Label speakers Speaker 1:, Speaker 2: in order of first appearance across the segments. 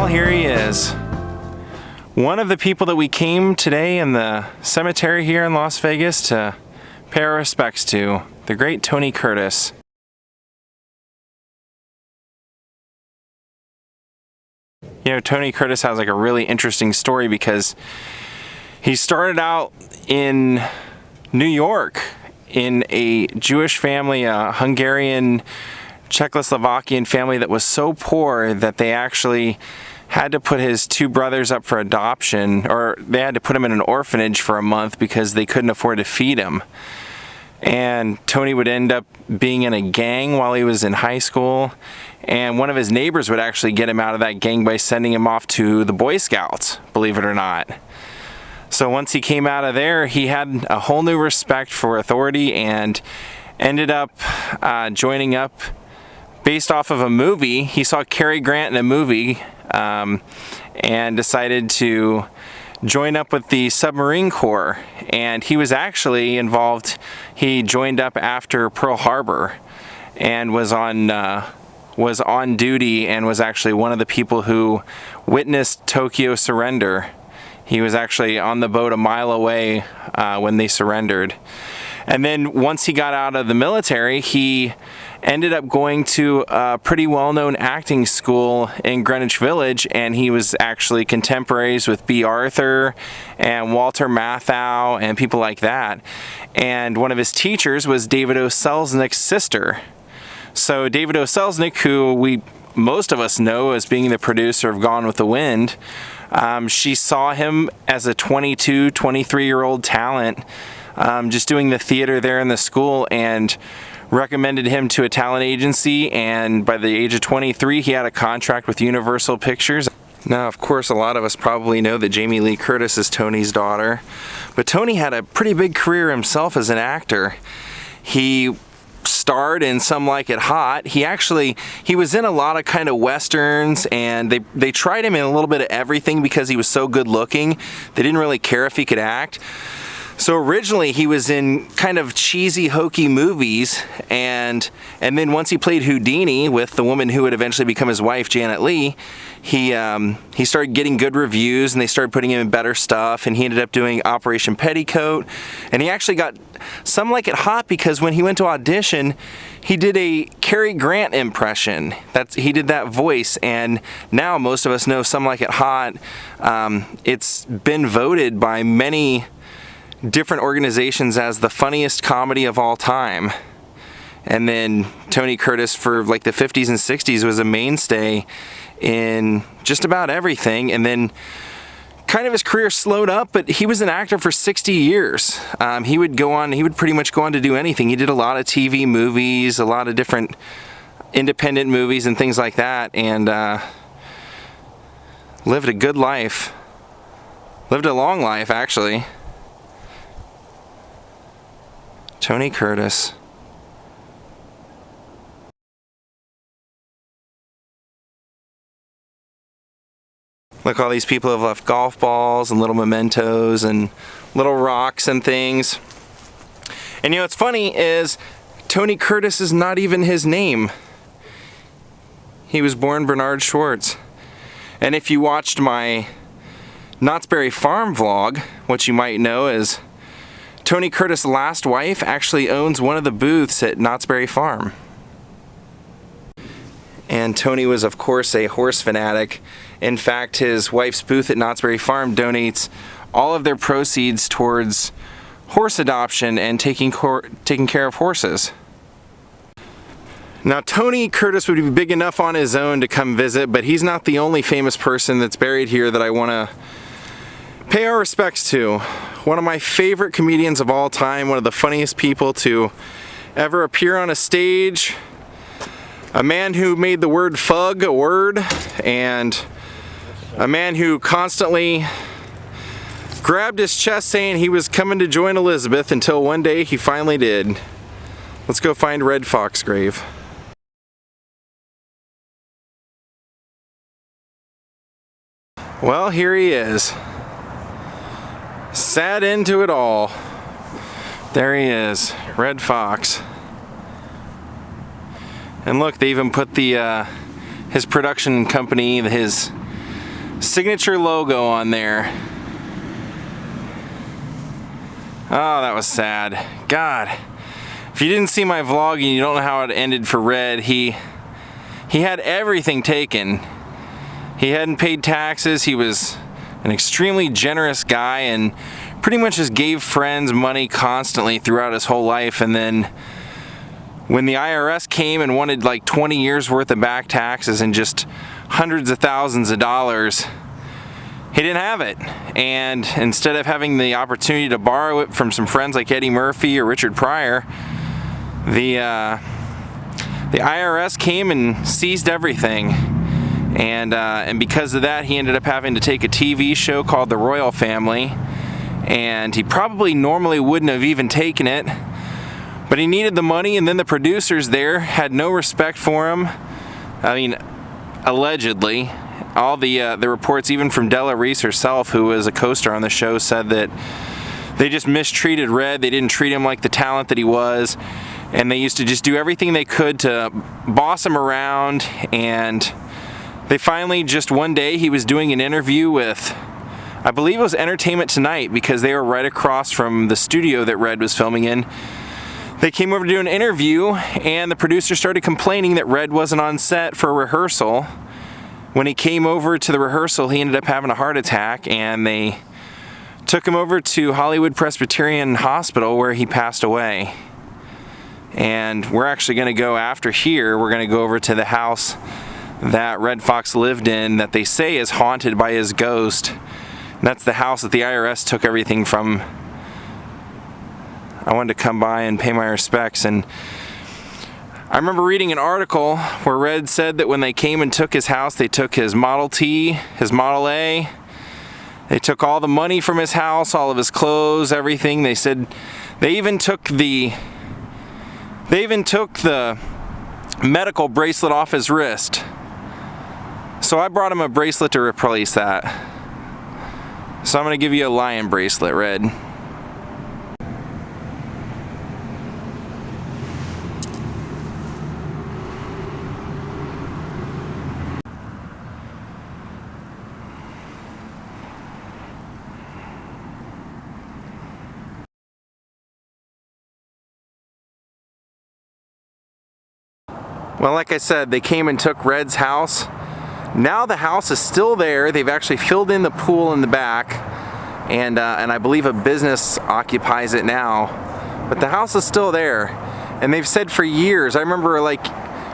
Speaker 1: Well, here he is. One of the people that we came today in the cemetery here in Las Vegas to pay our respects to, the great Tony Curtis. You know, Tony Curtis has like a really interesting story because he started out in New York in a Jewish family, a Hungarian Czechoslovakian family that was so poor that they actually had to put his two brothers up for adoption, or they had to put him in an orphanage for a month because they couldn't afford to feed him. And Tony would end up being in a gang while he was in high school, and one of his neighbors would actually get him out of that gang by sending him off to the Boy Scouts, believe it or not. So once he came out of there, he had a whole new respect for authority and ended up joining up based off of a movie. He saw Cary Grant in a movie and decided to join up with the submarine corps, and he was actually involved. He joined up after Pearl Harbor and was on duty and was actually one of the people who witnessed Tokyo surrender. He was actually on the boat a mile away when they surrendered. And then once he got out of the military, he ended up going to a pretty well-known acting school in Greenwich Village, and he was actually contemporaries with B. Arthur and Walter Matthau and people like that. And one of his teachers was David O. Selznick's sister. So David O. Selznick, who most of us know as being the producer of Gone with the Wind, she saw him as a 22, 23-year-old talent just doing the theater there in the school and recommended him to a talent agency, and by the age of 23 he had a contract with Universal Pictures. Now, of course, a lot of us probably know that Jamie Lee Curtis is Tony's daughter, but Tony had a pretty big career himself as an actor. He starred in Some Like It Hot. He was in a lot of kind of westerns, and they tried him in a little bit of everything because he was so good looking. They didn't really care if he could act. So originally he was in kind of cheesy, hokey movies, and then once he played Houdini with the woman who would eventually become his wife, Janet Leigh, he started getting good reviews, and they started putting him in better stuff, and he ended up doing Operation Petticoat, and he actually got Some Like It Hot because when he went to audition, he did a Cary Grant impression. He did that voice, and now most of us know Some Like It Hot. It's been voted by many different organizations as the funniest comedy of all time. And then Tony Curtis for like the 50s and 60s was a mainstay in just about everything, and then kind of his career slowed up, but he was an actor for 60 years. He would pretty much go on to do anything. He did a lot of TV movies, a lot of different independent movies and things like that, and lived a good life. Lived a long life, actually. Tony Curtis. Look, all these people have left golf balls and little mementos and little rocks and things. And you know what's funny is Tony Curtis is not even his name. He was born Bernard Schwartz. And if you watched my Knott's Berry Farm vlog, what you might know is Tony Curtis' last wife actually owns one of the booths at Knott's Berry Farm. And Tony was, of course, a horse fanatic. In fact, his wife's booth at Knott's Berry Farm donates all of their proceeds towards horse adoption and taking care of horses. Now, Tony Curtis would be big enough on his own to come visit, but he's not the only famous person that's buried here that I want to pay our respects to. One of my favorite comedians of all time, one of the funniest people to ever appear on a stage, a man who made the word fug a word, and a man who constantly grabbed his chest saying he was coming to join Elizabeth until one day he finally did. Let's go find Red Fox's grave. Well, here he is. Sat into it all. There he is, Red Foxx. And look, they even put his production company, his signature logo on there. Oh, that was sad. God, if you didn't see my vlog and you don't know how it ended for Red, he had everything taken. He hadn't paid taxes. He was an extremely generous guy and pretty much just gave friends money constantly throughout his whole life. And then when the IRS came and wanted like 20 years worth of back taxes and just hundreds of thousands of dollars, he didn't have it. And instead of having the opportunity to borrow it from some friends like Eddie Murphy or Richard Pryor, the IRS came and seized everything. And because of that, he ended up having to take a TV show called The Royal Family. And he probably normally wouldn't have even taken it, but he needed the money, and then the producers there had no respect for him. I mean, allegedly. All the reports, even from Della Reese herself, who was a co-star on the show, said that they just mistreated Red. They didn't treat him like the talent that he was, and they used to just do everything they could to boss him around. And they finally, just one day, he was doing an interview with, I believe it was Entertainment Tonight, because they were right across from the studio that Red was filming in. They came over to do an interview, and the producer started complaining that Red wasn't on set for a rehearsal. When he came over to the rehearsal, he ended up having a heart attack, and they took him over to Hollywood Presbyterian Hospital, where he passed away. And we're actually going to go after here, we're going to go over to the house that Red Foxx lived in that they say is haunted by his ghost. And that's the house that the IRS took everything from. I wanted to come by and pay my respects, and I remember reading an article where Red said that when they came and took his house, they took his Model T, his Model A, they took all the money from his house, all of his clothes, everything. They said they even took the medical bracelet off his wrist. So I brought him a bracelet to replace that. So I'm going to give you a lion bracelet, Red. Well, like I said, they came and took Red's house. Now the house is still there. They've actually filled in the pool in the back, and I believe a business occupies it now. But the house is still there, and they've said for years. I remember, like,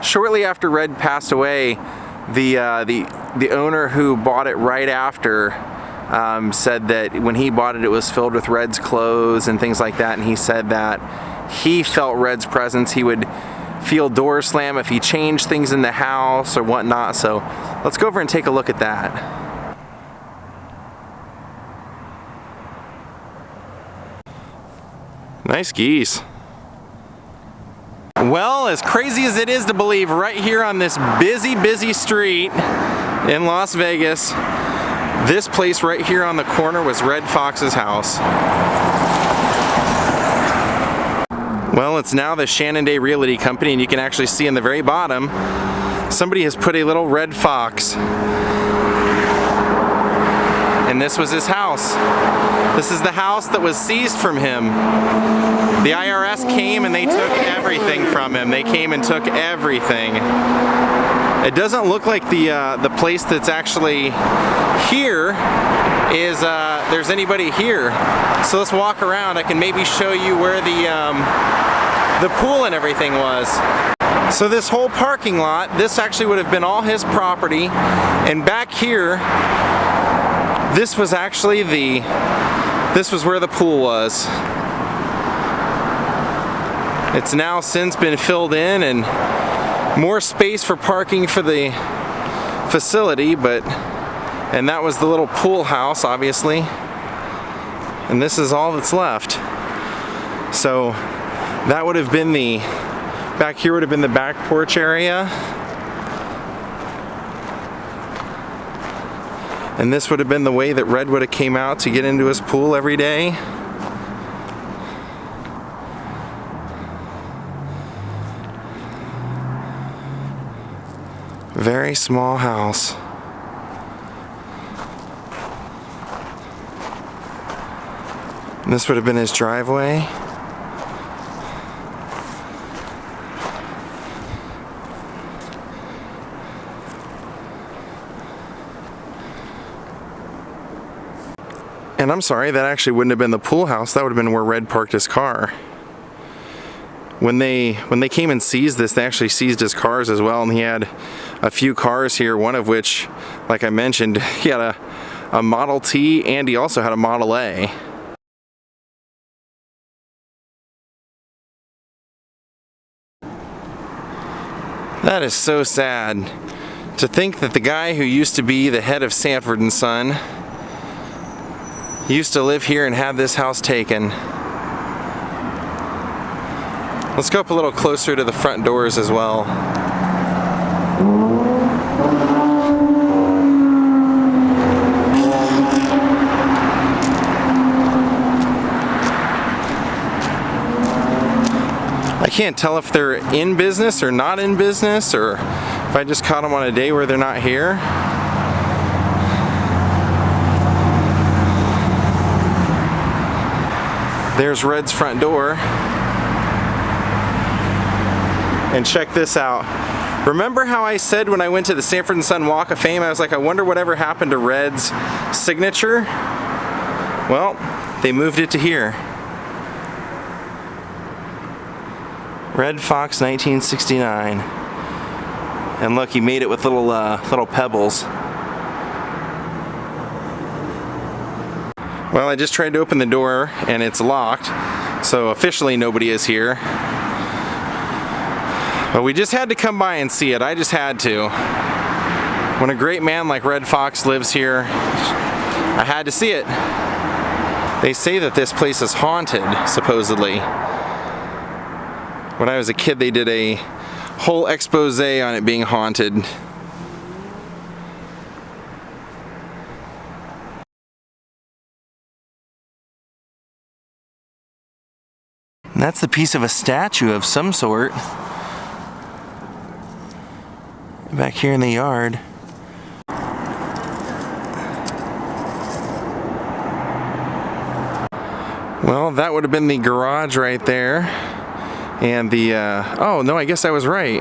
Speaker 1: shortly after Red passed away, the owner who bought it right after said that when he bought it, it was filled with Red's clothes and things like that. And he said that he felt Red's presence. He would feel doors slam if he changed things in the house or whatnot. So let's go over and take a look at that. Nice geese. Well, as crazy as it is to believe, right here on this busy street in Las Vegas, this place right here on the corner was Red Foxx's house. Well, it's now the Shenandoah Realty Company, and you can actually see in the very bottom, somebody has put a little Red Foxx. And this was his house. This is the house that was seized from him. The IRS came and they took everything from him. They came and took everything. It doesn't look like the place that's actually here is there's anybody here. So let's walk around. I can maybe show you where the pool and everything was. So this whole parking lot, this actually would have been all his property, and back here, this was actually this was where the pool was. It's now since been filled in and more space for parking for the facility, and that was the little pool house, obviously. And this is all that's left. So that would have been back here would have been the back porch area. And this would have been the way that Red would have came out to get into his pool every day. Very small house. And this would have been his driveway. And I'm sorry, that actually wouldn't have been the pool house. That would have been where Red parked his car. When they came and seized this, they actually seized his cars as well, and he had a few cars here, one of which, like I mentioned, he had a Model T and he also had a Model A. That is so sad. To think that the guy who used to be the head of Sanford & Son used to live here and have this house taken. Let's go up a little closer to the front doors as well. I can't tell if they're in business or not in business, or if I just caught them on a day where they're not here. There's Red's front door. And check this out. Remember how I said when I went to the Sanford & Son Walk of Fame, I was like, I wonder whatever happened to Red's signature? Well, they moved it to here. Red Foxx 1969. And look, he made it with little pebbles. Well, I just tried to open the door and it's locked, so officially nobody is here. But we just had to come by and see it. I just had to. When a great man like Red Foxx lives here, I had to see it. They say that this place is haunted, supposedly. When I was a kid, they did a whole expose on it being haunted. And that's the piece of a statue of some sort back here in the yard. Well, that would have been the garage right there. And the, oh no, I guess I was right.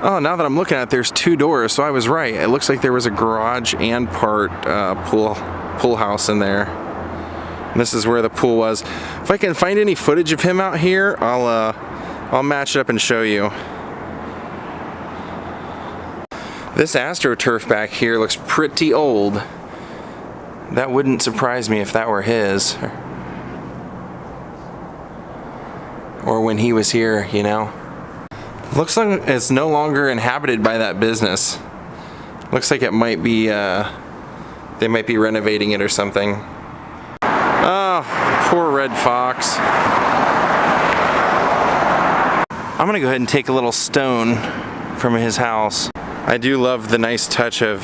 Speaker 1: Oh, now that I'm looking at it, there's two doors, so I was right. It looks like there was a garage and part pool house in there. And this is where the pool was. If I can find any footage of him out here, I'll match it up and show you. This AstroTurf back here looks pretty old. That wouldn't surprise me if that were his. Or when he was here, you know. Looks like it's no longer inhabited by that business. Looks like it might be, they might be renovating it or something. Oh, poor Red Foxx. I'm gonna go ahead and take a little stone from his house. I do love the nice touch of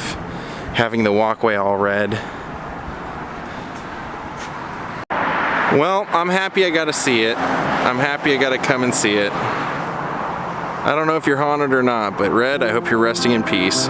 Speaker 1: having the walkway all red. Well, I'm happy I got to see it. I'm happy I got to come and see it. I don't know if you're haunted or not, but Red, I hope you're resting in peace.